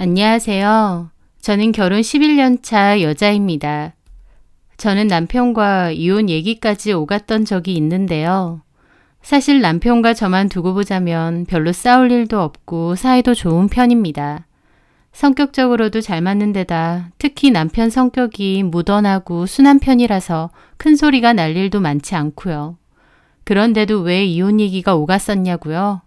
안녕하세요. 저는 결혼 11년 차 여자입니다. 저는 남편과 이혼 얘기까지 오갔던 적이 있는데요. 사실 남편과 저만 두고 보자면 별로 싸울 일도 없고 사이도 좋은 편입니다. 성격적으로도 잘 맞는 데다 특히 남편 성격이 무던하고 순한 편이라서 큰 소리가 날 일도 많지 않고요. 그런데도 왜 이혼 얘기가 오갔었냐고요?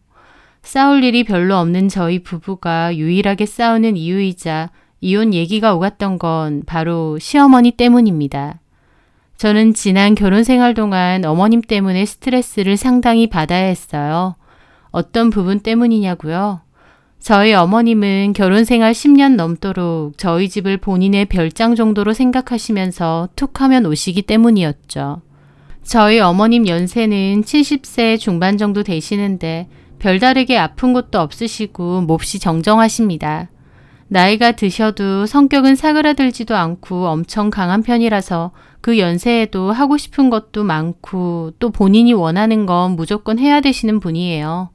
싸울 일이 별로 없는 저희 부부가 유일하게 싸우는 이유이자 이혼 얘기가 오갔던 건 바로 시어머니 때문입니다. 저는 지난 결혼 생활 동안 어머님 때문에 스트레스를 상당히 받아야 했어요. 어떤 부분 때문이냐고요? 저희 어머님은 결혼 생활 10년 넘도록 저희 집을 본인의 별장 정도로 생각하시면서 툭 하면 오시기 때문이었죠. 저희 어머님 연세는 70세 중반 정도 되시는데 별다르게 아픈 것도 없으시고 몹시 정정하십니다. 나이가 드셔도 성격은 사그라들지도 않고 엄청 강한 편이라서 그 연세에도 하고 싶은 것도 많고 또 본인이 원하는 건 무조건 해야 되시는 분이에요.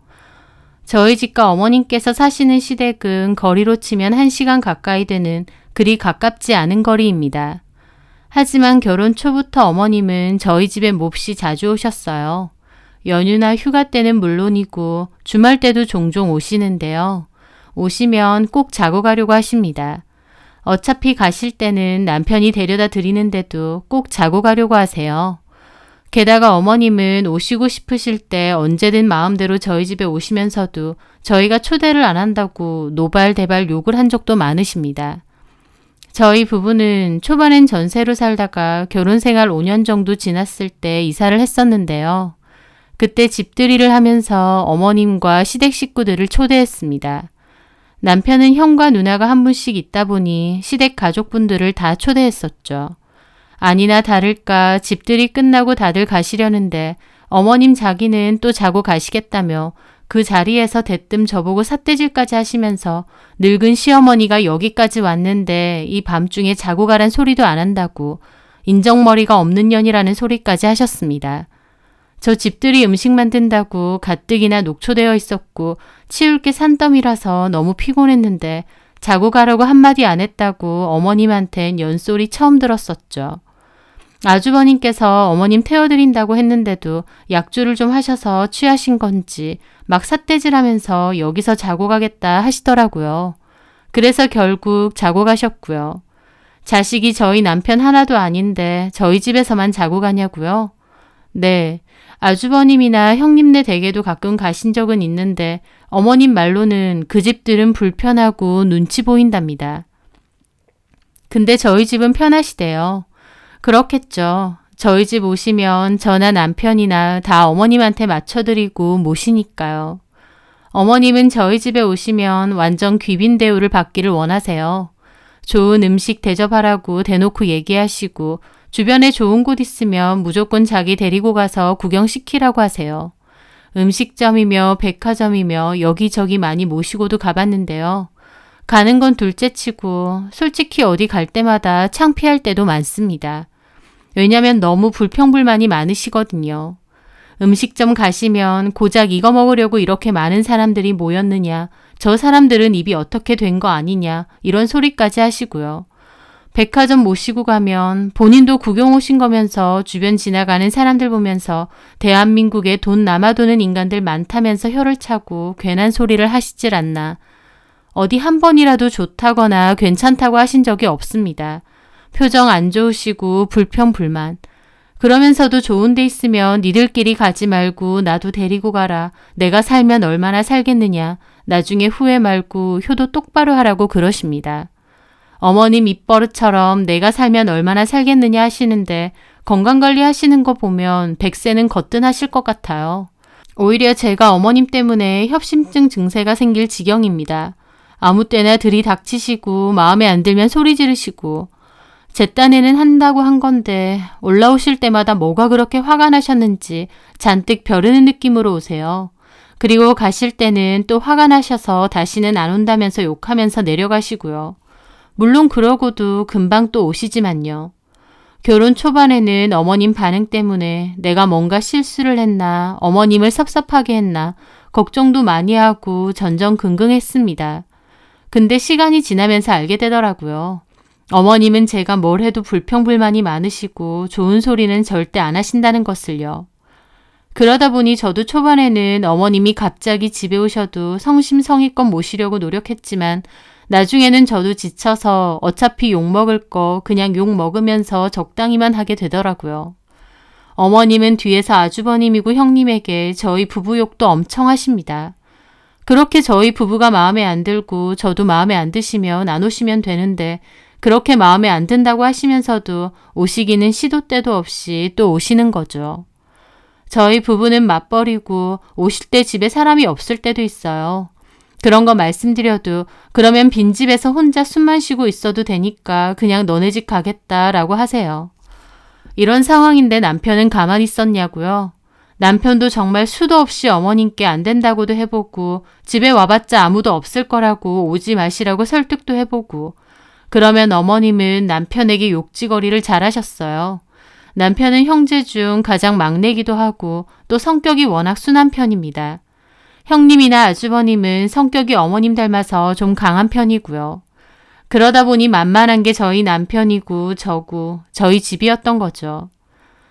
저희 집과 어머님께서 사시는 시댁은 거리로 치면 1시간 가까이 되는 그리 가깝지 않은 거리입니다. 하지만 결혼 초부터 어머님은 저희 집에 몹시 자주 오셨어요. 연휴나 휴가 때는 물론이고 주말 때도 종종 오시는데요. 오시면 꼭 자고 가려고 하십니다. 어차피 가실 때는 남편이 데려다 드리는데도 꼭 자고 가려고 하세요. 게다가 어머님은 오시고 싶으실 때 언제든 마음대로 저희 집에 오시면서도 저희가 초대를 안 한다고 노발대발 욕을 한 적도 많으십니다. 저희 부부는 초반엔 전세로 살다가 결혼 생활 5년 정도 지났을 때 이사를 했었는데요. 그때 집들이를 하면서 어머님과 시댁 식구들을 초대했습니다. 남편은 형과 누나가 한 분씩 있다 보니 시댁 가족분들을 다 초대했었죠. 아니나 다를까 집들이 끝나고 다들 가시려는데 어머님 자기는 또 자고 가시겠다며 그 자리에서 대뜸 저보고 삿대질까지 하시면서 늙은 시어머니가 여기까지 왔는데 이 밤중에 자고 가란 소리도 안 한다고 인정머리가 없는 년이라는 소리까지 하셨습니다. 저 집들이 음식 만든다고 가뜩이나 녹초되어 있었고 치울 게 산더미라서 너무 피곤했는데 자고 가라고 한마디 안 했다고 어머님한텐 연소리 처음 들었었죠. 아주버님께서 어머님 태워드린다고 했는데도 약주를 좀 하셔서 취하신 건지 막 삿대질하면서 여기서 자고 가겠다 하시더라고요. 그래서 결국 자고 가셨고요. 자식이 저희 남편 하나도 아닌데 저희 집에서만 자고 가냐고요? 네, 아주버님이나 형님네 댁에도 가끔 가신 적은 있는데 어머님 말로는 그 집들은 불편하고 눈치 보인답니다. 근데 저희 집은 편하시대요. 그렇겠죠. 저희 집 오시면 저나 남편이나 다 어머님한테 맞춰드리고 모시니까요. 어머님은 저희 집에 오시면 완전 귀빈 대우를 받기를 원하세요. 좋은 음식 대접하라고 대놓고 얘기하시고 주변에 좋은 곳 있으면 무조건 자기 데리고 가서 구경시키라고 하세요. 음식점이며 백화점이며 여기저기 많이 모시고도 가봤는데요. 가는 건 둘째치고 솔직히 어디 갈 때마다 창피할 때도 많습니다. 왜냐면 너무 불평불만이 많으시거든요. 음식점 가시면 고작 이거 먹으려고 이렇게 많은 사람들이 모였느냐, 저 사람들은 입이 어떻게 된 거 아니냐 이런 소리까지 하시고요. 백화점 모시고 가면 본인도 구경 오신 거면서 주변 지나가는 사람들 보면서 대한민국에 돈 남아도는 인간들 많다면서 혀를 차고 괜한 소리를 하시질 않나. 어디 한 번이라도 좋다거나 괜찮다고 하신 적이 없습니다. 표정 안 좋으시고 불평불만. 그러면서도 좋은 데 있으면 니들끼리 가지 말고 나도 데리고 가라. 내가 살면 얼마나 살겠느냐. 나중에 후회 말고 효도 똑바로 하라고 그러십니다. 어머님 입버릇처럼 내가 살면 얼마나 살겠느냐 하시는데 건강관리 하시는 거 보면 100세는 거뜬하실 것 같아요. 오히려 제가 어머님 때문에 협심증 증세가 생길 지경입니다. 아무 때나 들이닥치시고 마음에 안 들면 소리 지르시고 제 딴에는 한다고 한 건데 올라오실 때마다 뭐가 그렇게 화가 나셨는지 잔뜩 벼르는 느낌으로 오세요. 그리고 가실 때는 또 화가 나셔서 다시는 안 온다면서 욕하면서 내려가시고요. 물론 그러고도 금방 또 오시지만요. 결혼 초반에는 어머님 반응 때문에 내가 뭔가 실수를 했나, 어머님을 섭섭하게 했나 걱정도 많이 하고 전전긍긍했습니다. 근데 시간이 지나면서 알게 되더라고요. 어머님은 제가 뭘 해도 불평불만이 많으시고 좋은 소리는 절대 안 하신다는 것을요. 그러다 보니 저도 초반에는 어머님이 갑자기 집에 오셔도 성심성의껏 모시려고 노력했지만 나중에는 저도 지쳐서 어차피 욕먹을 거 그냥 욕먹으면서 적당히만 하게 되더라고요. 어머님은 뒤에서 아주버님이고 형님에게 저희 부부 욕도 엄청 하십니다. 그렇게 저희 부부가 마음에 안 들고 저도 마음에 안 드시면 안 오시면 되는데 그렇게 마음에 안 든다고 하시면서도 오시기는 시도 때도 없이 또 오시는 거죠. 저희 부부는 맞벌이고 오실 때 집에 사람이 없을 때도 있어요. 그런 거 말씀드려도 그러면 빈집에서 혼자 숨만 쉬고 있어도 되니까 그냥 너네 집 가겠다라고 하세요. 이런 상황인데 남편은 가만히 있었냐고요? 남편도 정말 수도 없이 어머님께 안 된다고도 해보고 집에 와봤자 아무도 없을 거라고 오지 마시라고 설득도 해보고 그러면 어머님은 남편에게 욕지거리를 잘하셨어요. 남편은 형제 중 가장 막내기도 하고 또 성격이 워낙 순한 편입니다. 형님이나 아주버님은 성격이 어머님 닮아서 좀 강한 편이고요. 그러다 보니 만만한 게 저희 남편이고 저고 저희 집이었던 거죠.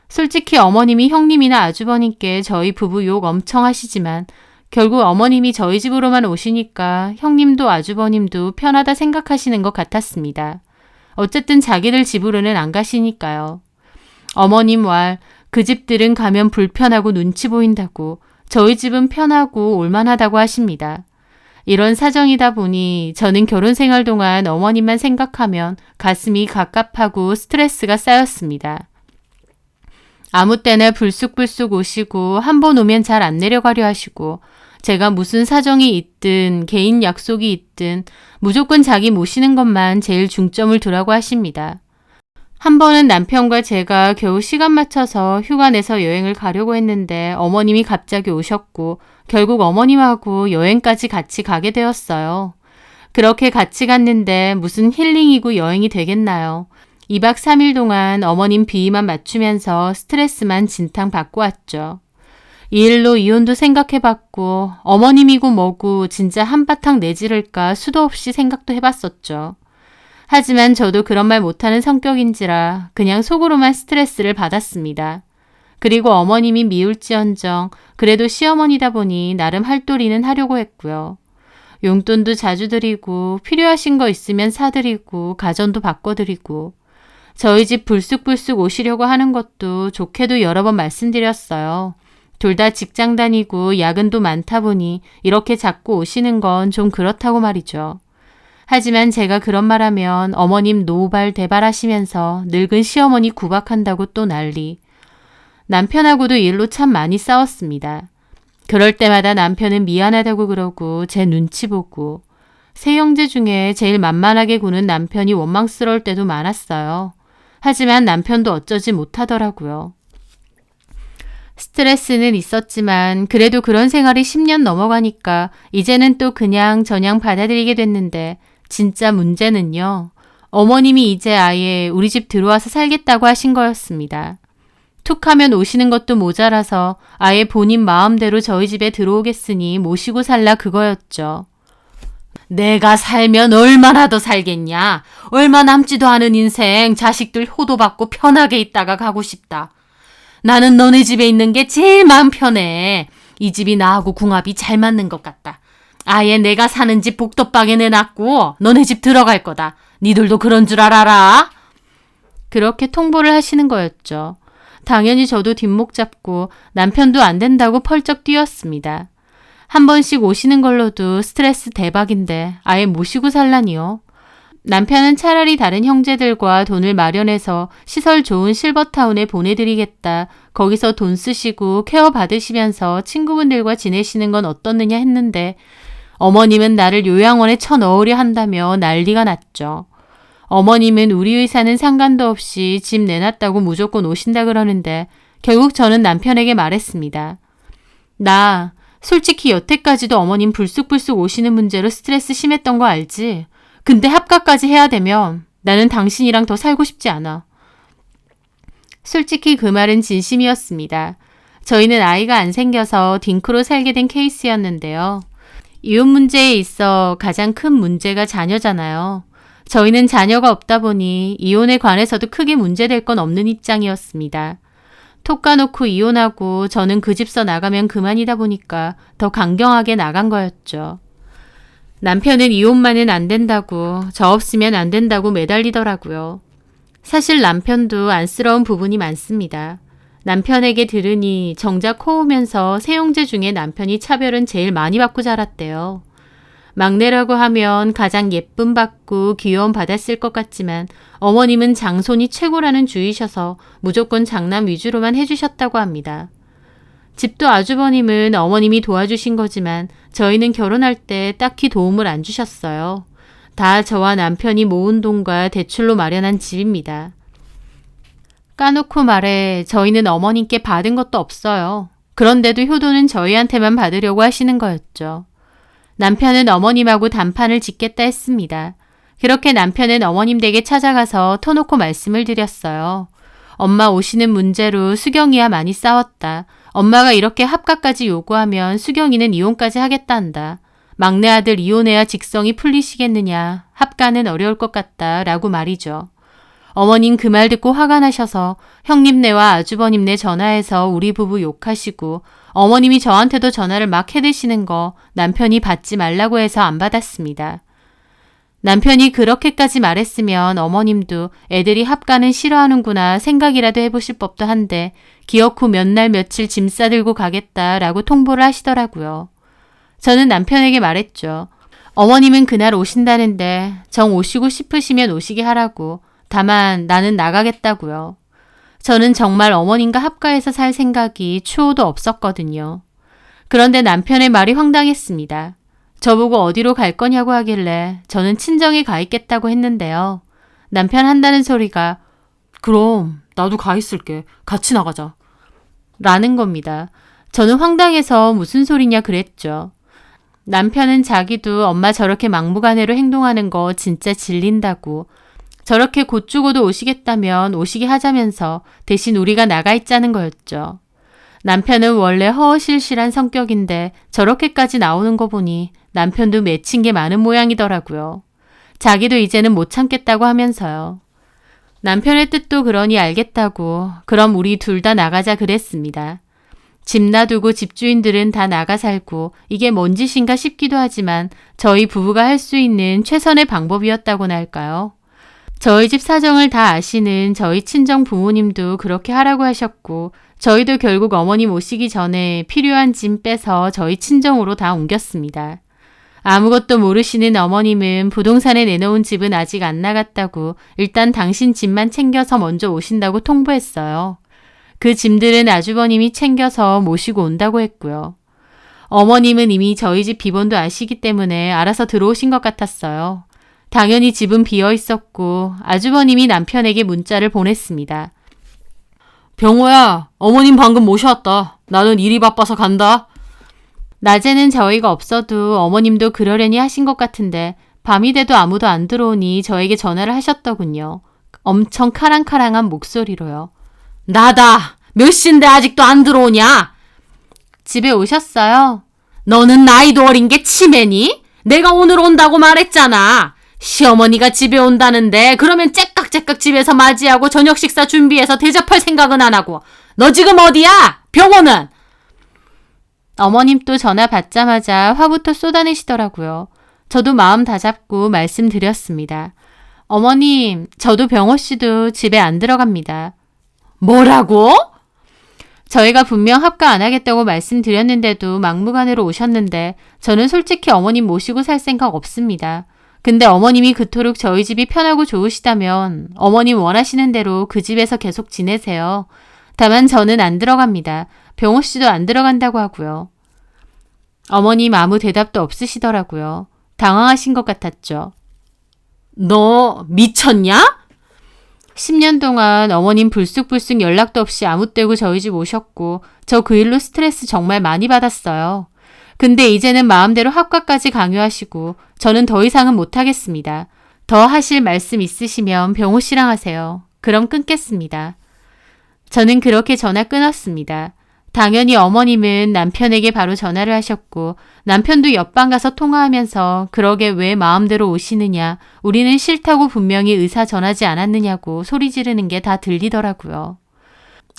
솔직히 어머님이 형님이나 아주버님께 저희 부부 욕 엄청 하시지만 결국 어머님이 저희 집으로만 오시니까 형님도 아주버님도 편하다 생각하시는 것 같았습니다. 어쨌든 자기들 집으로는 안 가시니까요. 어머님 말, 그 집들은 가면 불편하고 눈치 보인다고 저희 집은 편하고 올만하다고 하십니다. 이런 사정이다 보니 저는 결혼 생활 동안 어머님만 생각하면 가슴이 갑갑하고 스트레스가 쌓였습니다. 아무 때나 불쑥불쑥 오시고 한 번 오면 잘 안 내려가려 하시고 제가 무슨 사정이 있든 개인 약속이 있든 무조건 자기 모시는 것만 제일 중점을 두라고 하십니다. 한 번은 남편과 제가 겨우 시간 맞춰서 휴가 내서 여행을 가려고 했는데 어머님이 갑자기 오셨고 결국 어머님하고 여행까지 같이 가게 되었어요. 그렇게 같이 갔는데 무슨 힐링이고 여행이 되겠나요? 2박 3일 동안 어머님 비위만 맞추면서 스트레스만 진탕 받고 왔죠. 이 일로 이혼도 생각해봤고 어머님이고 뭐고 진짜 한바탕 내지를까 수도 없이 생각도 해봤었죠. 하지만 저도 그런 말 못하는 성격인지라 그냥 속으로만 스트레스를 받았습니다. 그리고 어머님이 미울지언정 그래도 시어머니다 보니 나름 할도리는 하려고 했고요. 용돈도 자주 드리고 필요하신 거 있으면 사드리고 가전도 바꿔드리고 저희 집 불쑥불쑥 오시려고 하는 것도 좋게도 여러 번 말씀드렸어요. 둘 다 직장 다니고 야근도 많다 보니 이렇게 자꾸 오시는 건 좀 그렇다고 말이죠. 하지만 제가 그런 말하면 어머님 노발 대발하시면서 늙은 시어머니 구박한다고 또 난리. 남편하고도 일로 참 많이 싸웠습니다. 그럴 때마다 남편은 미안하다고 그러고 제 눈치 보고 세 형제 중에 제일 만만하게 구는 남편이 원망스러울 때도 많았어요. 하지만 남편도 어쩌지 못하더라고요. 스트레스는 있었지만 그래도 그런 생활이 10년 넘어가니까 이제는 또 그냥 저냥 받아들이게 됐는데 진짜 문제는요. 어머님이 이제 아예 우리 집 들어와서 살겠다고 하신 거였습니다. 툭 하면 오시는 것도 모자라서 아예 본인 마음대로 저희 집에 들어오겠으니 모시고 살라 그거였죠. 내가 살면 얼마나 더 살겠냐. 얼마 남지도 않은 인생 자식들 효도받고 편하게 있다가 가고 싶다. 나는 너네 집에 있는 게 제일 마음 편해. 이 집이 나하고 궁합이 잘 맞는 것 같다. 아예 내가 사는 집 복도방에 내놨고 너네 집 들어갈 거다. 니들도 그런 줄 알아라. 그렇게 통보를 하시는 거였죠. 당연히 저도 뒷목 잡고 남편도 안 된다고 펄쩍 뛰었습니다. 한 번씩 오시는 걸로도 스트레스 대박인데 아예 모시고 살라니요. 남편은 차라리 다른 형제들과 돈을 마련해서 시설 좋은 실버타운에 보내드리겠다. 거기서 돈 쓰시고 케어 받으시면서 친구분들과 지내시는 건 어떻느냐 했는데 어머님은 나를 요양원에 쳐넣으려 한다며 난리가 났죠. 어머님은 우리 의사는 상관도 없이 집 내놨다고 무조건 오신다 그러는데 결국 저는 남편에게 말했습니다. 나 솔직히 여태까지도 어머님 불쑥불쑥 오시는 문제로 스트레스 심했던 거 알지? 근데 합가까지 해야 되면 나는 당신이랑 더 살고 싶지 않아. 솔직히 그 말은 진심이었습니다. 저희는 아이가 안 생겨서 딩크로 살게 된 케이스였는데요. 이혼 문제에 있어 가장 큰 문제가 자녀잖아요. 저희는 자녀가 없다 보니 이혼에 관해서도 크게 문제될 건 없는 입장이었습니다. 톡 까놓고 이혼하고 저는 그 집서 나가면 그만이다 보니까 더 강경하게 나간 거였죠. 남편은 이혼만은 안 된다고, 저 없으면 안 된다고 매달리더라고요. 사실 남편도 안쓰러운 부분이 많습니다. 남편에게 들으니 정작 코오면서 세 형제 중에 남편이 차별은 제일 많이 받고 자랐대요. 막내라고 하면 가장 예쁨 받고 귀여움 받았을 것 같지만 어머님은 장손이 최고라는 주의셔서 무조건 장남 위주로만 해주셨다고 합니다. 집도 아주버님은 어머님이 도와주신 거지만 저희는 결혼할 때 딱히 도움을 안 주셨어요. 다 저와 남편이 모은 돈과 대출로 마련한 집입니다. 까놓고 말해 저희는 어머님께 받은 것도 없어요. 그런데도 효도는 저희한테만 받으려고 하시는 거였죠. 남편은 어머님하고 단판을 짓겠다 했습니다. 그렇게 남편은 어머님 댁에 찾아가서 터놓고 말씀을 드렸어요. 엄마 오시는 문제로 수경이와 많이 싸웠다. 엄마가 이렇게 합가까지 요구하면 수경이는 이혼까지 하겠다 한다. 막내 아들 이혼해야 직성이 풀리시겠느냐. 합가는 어려울 것 같다. 라고 말이죠. 어머님 그 말 듣고 화가 나셔서 형님네와 아주버님네 전화해서 우리 부부 욕하시고 어머님이 저한테도 전화를 막 해대시는 거 남편이 받지 말라고 해서 안 받았습니다. 남편이 그렇게까지 말했으면 어머님도 애들이 합가는 싫어하는구나 생각이라도 해보실 법도 한데 기어코 몇 날 며칠 짐 싸들고 가겠다라고 통보를 하시더라고요. 저는 남편에게 말했죠. 어머님은 그날 오신다는데 정 오시고 싶으시면 오시게 하라고. 다만 나는 나가겠다고요. 저는 정말 어머님과 합가해서 살 생각이 추호도 없었거든요. 그런데 남편의 말이 황당했습니다. 저보고 어디로 갈 거냐고 하길래 저는 친정에 가 있겠다고 했는데요. 남편 한다는 소리가 그럼 나도 가 있을게. 같이 나가자. 라는 겁니다. 저는 황당해서 무슨 소리냐 그랬죠. 남편은 자기도 엄마 저렇게 막무가내로 행동하는 거 진짜 질린다고 저렇게 곧 죽어도 오시겠다면 오시게 하자면서 대신 우리가 나가 있자는 거였죠. 남편은 원래 허허실실한 성격인데 저렇게까지 나오는 거 보니 남편도 맺힌 게 많은 모양이더라고요. 자기도 이제는 못 참겠다고 하면서요. 남편의 뜻도 그러니 알겠다고 그럼 우리 둘 다 나가자 그랬습니다. 집 놔두고 집주인들은 다 나가 살고 이게 뭔 짓인가 싶기도 하지만 저희 부부가 할 수 있는 최선의 방법이었다고나 할까요? 저희 집 사정을 다 아시는 저희 친정 부모님도 그렇게 하라고 하셨고 저희도 결국 어머님 오시기 전에 필요한 짐 빼서 저희 친정으로 다 옮겼습니다. 아무것도 모르시는 어머님은 부동산에 내놓은 집은 아직 안 나갔다고 일단 당신 집만 챙겨서 먼저 오신다고 통보했어요. 그 짐들은 아주버님이 챙겨서 모시고 온다고 했고요. 어머님은 이미 저희 집 비번도 아시기 때문에 알아서 들어오신 것 같았어요. 당연히 집은 비어 있었고 아주버님이 남편에게 문자를 보냈습니다. 병호야, 어머님 방금 모셔왔다. 나는 일이 바빠서 간다. 낮에는 저희가 없어도 어머님도 그러려니 하신 것 같은데 밤이 돼도 아무도 안 들어오니 저에게 전화를 하셨더군요. 엄청 카랑카랑한 목소리로요. 나다. 몇 시인데 아직도 안 들어오냐? 집에 오셨어요? 너는 나이도 어린 게 치매니? 내가 오늘 온다고 말했잖아. 시어머니가 집에 온다는데 그러면 째깍째깍 집에서 맞이하고 저녁 식사 준비해서 대접할 생각은 안 하고. 너 지금 어디야? 병원은? 어머님 또 전화 받자마자 화부터 쏟아내시더라고요. 저도 마음 다잡고 말씀드렸습니다. 어머님, 저도 병호 씨도 집에 안 들어갑니다. 뭐라고? 저희가 분명 합가 안 하겠다고 말씀드렸는데도 막무가내로 오셨는데 저는 솔직히 어머님 모시고 살 생각 없습니다. 근데 어머님이 그토록 저희 집이 편하고 좋으시다면 어머님 원하시는 대로 그 집에서 계속 지내세요. 다만 저는 안 들어갑니다. 병호 씨도 안 들어간다고 하고요. 어머님 아무 대답도 없으시더라고요. 당황하신 것 같았죠. 너 미쳤냐? 10년 동안 어머님 불쑥불쑥 연락도 없이 아무 때고 저희 집 오셨고 저 그 일로 스트레스 정말 많이 받았어요. 근데 이제는 마음대로 합가까지 강요하시고 저는 더 이상은 못하겠습니다. 더 하실 말씀 있으시면 병호 씨랑 하세요. 그럼 끊겠습니다. 저는 그렇게 전화 끊었습니다. 당연히 어머님은 남편에게 바로 전화를 하셨고 남편도 옆방 가서 통화하면서 그러게 왜 마음대로 오시느냐, 우리는 싫다고 분명히 의사 전하지 않았느냐고 소리 지르는 게 다 들리더라고요.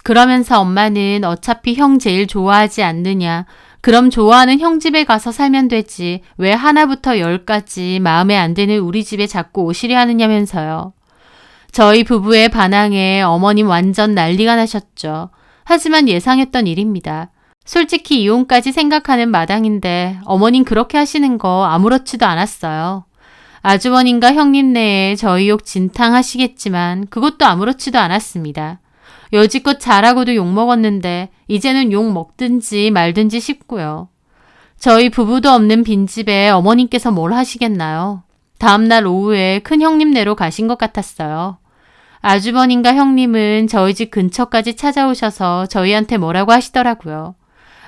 그러면서 엄마는 어차피 형 제일 좋아하지 않느냐, 그럼 좋아하는 형 집에 가서 살면 되지 왜 하나부터 열까지 마음에 안 드는 우리 집에 자꾸 오시려 하느냐면서요. 저희 부부의 반항에 어머님 완전 난리가 나셨죠. 하지만 예상했던 일입니다. 솔직히 이혼까지 생각하는 마당인데 어머님 그렇게 하시는 거 아무렇지도 않았어요. 아주버님과 형님 내에 저희 욕 진탕 하시겠지만 그것도 아무렇지도 않았습니다. 여지껏 잘하고도 욕먹었는데 이제는 욕 먹든지 말든지 싶고요. 저희 부부도 없는 빈집에 어머님께서 뭘 하시겠나요? 다음날 오후에 큰 형님네로 가신 것 같았어요. 아주버님과 형님은 저희 집 근처까지 찾아오셔서 저희한테 뭐라고 하시더라고요.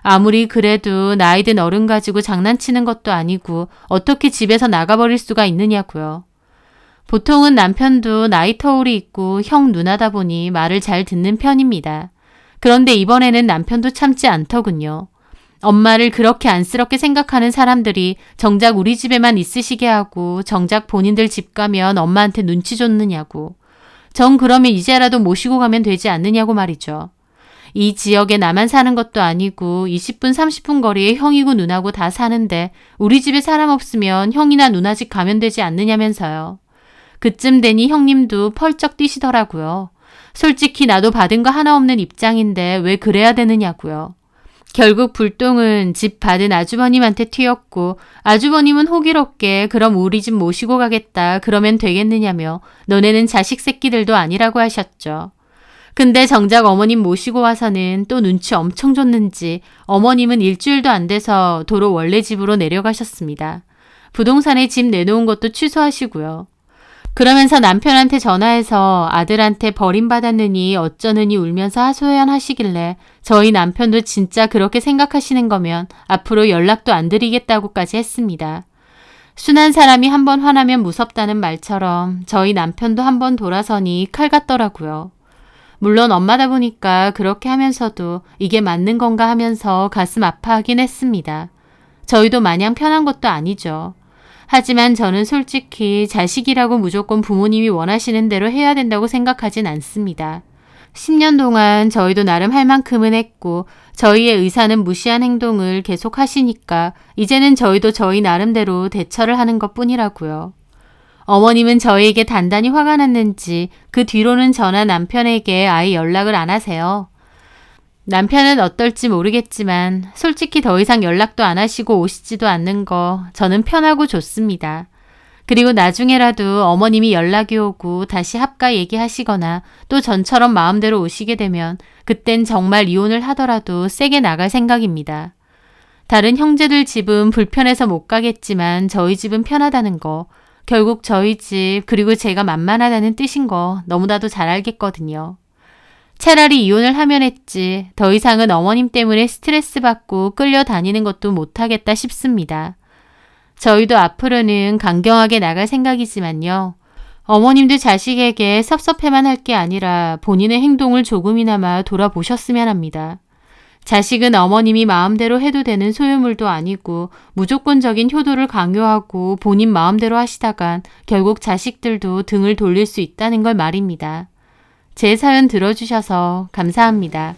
아무리 그래도 나이 든 어른 가지고 장난치는 것도 아니고 어떻게 집에서 나가버릴 수가 있느냐고요. 보통은 남편도 나이 터울이 있고 형 누나다 보니 말을 잘 듣는 편입니다. 그런데 이번에는 남편도 참지 않더군요. 엄마를 그렇게 안쓰럽게 생각하는 사람들이 정작 우리 집에만 있으시게 하고 정작 본인들 집 가면 엄마한테 눈치 줬느냐고. 전 그러면 이제라도 모시고 가면 되지 않느냐고 말이죠. 이 지역에 나만 사는 것도 아니고 20분 30분 거리에 형이고 누나고 다 사는데 우리 집에 사람 없으면 형이나 누나 집 가면 되지 않느냐면서요. 그쯤 되니 형님도 펄쩍 뛰시더라고요. 솔직히 나도 받은 거 하나 없는 입장인데 왜 그래야 되느냐고요. 결국 불똥은 집 받은 아주버님한테 튀었고 아주버님은 호기롭게 그럼 우리 집 모시고 가겠다 그러면 되겠느냐며 너네는 자식 새끼들도 아니라고 하셨죠. 근데 정작 어머님 모시고 와서는 또 눈치 엄청 줬는지 어머님은 일주일도 안 돼서 도로 원래 집으로 내려가셨습니다. 부동산에 집 내놓은 것도 취소하시고요. 그러면서 남편한테 전화해서 아들한테 버림받았느니 어쩌느니 울면서 하소연하시길래 저희 남편도 진짜 그렇게 생각하시는 거면 앞으로 연락도 안 드리겠다고까지 했습니다. 순한 사람이 한번 화나면 무섭다는 말처럼 저희 남편도 한번 돌아서니 칼 같더라고요. 물론 엄마다 보니까 그렇게 하면서도 이게 맞는 건가 하면서 가슴 아파하긴 했습니다. 저희도 마냥 편한 것도 아니죠. 하지만 저는 솔직히 자식이라고 무조건 부모님이 원하시는 대로 해야 된다고 생각하진 않습니다. 10년 동안 저희도 나름 할 만큼은 했고 저희의 의사는 무시한 행동을 계속 하시니까 이제는 저희도 저희 나름대로 대처를 하는 것뿐이라고요. 어머님은 저희에게 단단히 화가 났는지 그 뒤로는 저나 남편에게 아예 연락을 안 하세요. 남편은 어떨지 모르겠지만 솔직히 더 이상 연락도 안 하시고 오시지도 않는 거 저는 편하고 좋습니다. 그리고 나중에라도 어머님이 연락이 오고 다시 합가 얘기하시거나 또 전처럼 마음대로 오시게 되면 그땐 정말 이혼을 하더라도 세게 나갈 생각입니다. 다른 형제들 집은 불편해서 못 가겠지만 저희 집은 편하다는 거, 결국 저희 집 그리고 제가 만만하다는 뜻인 거 너무나도 잘 알겠거든요. 차라리 이혼을 하면 했지 더 이상은 어머님 때문에 스트레스 받고 끌려다니는 것도 못하겠다 싶습니다. 저희도 앞으로는 강경하게 나갈 생각이지만요. 어머님도 자식에게 섭섭해만 할 게 아니라 본인의 행동을 조금이나마 돌아보셨으면 합니다. 자식은 어머님이 마음대로 해도 되는 소유물도 아니고 무조건적인 효도를 강요하고 본인 마음대로 하시다간 결국 자식들도 등을 돌릴 수 있다는 걸 말입니다. 제 사연 들어주셔서 감사합니다.